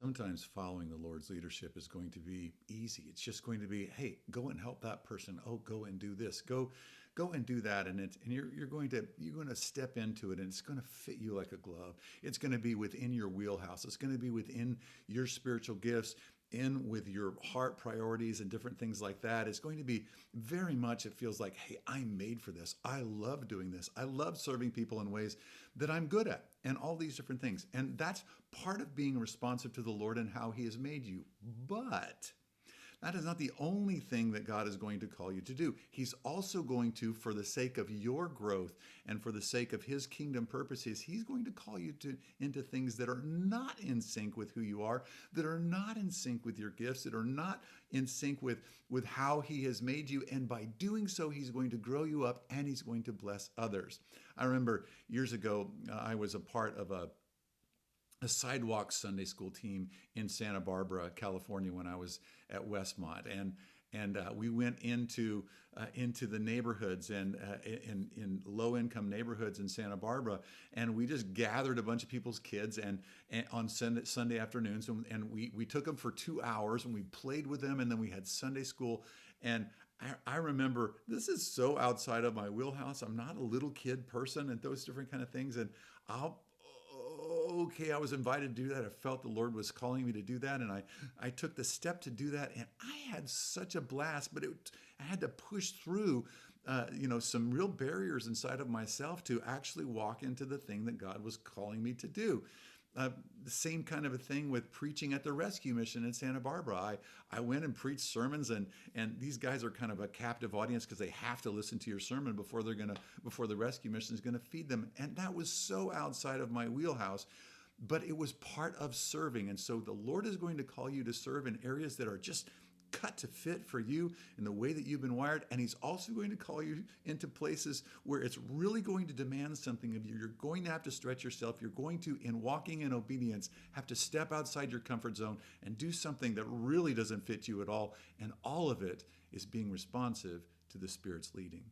Sometimes following the Lord's leadership is going to be easy. It's just going to be, hey, go and help that person. Oh, go and do this. Go and do that. And you're going to step into it, and it's going to fit you like a glove. It's going to be within your wheelhouse. It's going to be within your spiritual gifts, in with your heart priorities and different things like that. It's going to be very much, it feels like, hey, I'm made for this. I love doing this. I love serving people in ways that I'm good at, and all these different things. And that's part of being responsive to the Lord and how He has made you. But that is not the only thing that God is going to call you to do. He's also going to, for the sake of your growth and for the sake of His kingdom purposes, He's going to call you into things that are not in sync with who you are, that are not in sync with your gifts, that are not in sync with how He has made you. And by doing so, He's going to grow you up and He's going to bless others. I remember years ago, I was a part of a sidewalk Sunday school team in Santa Barbara, California, when I was at Westmont, and we went into the neighborhoods and in low income neighborhoods in Santa Barbara, and we just gathered a bunch of people's kids and on Sunday afternoons, and we took them for 2 hours and we played with them, and then we had Sunday school. And I remember, this is so outside of my wheelhouse. I'm not a little kid person and those different kind of things, and I'll okay, I was invited to do that. I felt the Lord was calling me to do that. And I took the step to do that. And I had such a blast, but I had to push through, some real barriers inside of myself to actually walk into the thing that God was calling me to do. The same kind of a thing with preaching at the rescue mission in Santa Barbara. I went and preached sermons, and these guys are kind of a captive audience because they have to listen to your sermon before the rescue mission is gonna feed them. And that was so outside of my wheelhouse, but it was part of serving. And so the Lord is going to call you to serve in areas that are just cut to fit for you in the way that you've been wired. And He's also going to call you into places where it's really going to demand something of you. You're going to have to stretch yourself. You're going to, in walking in obedience, have to step outside your comfort zone and do something that really doesn't fit you at all. And all of it is being responsive to the Spirit's leading.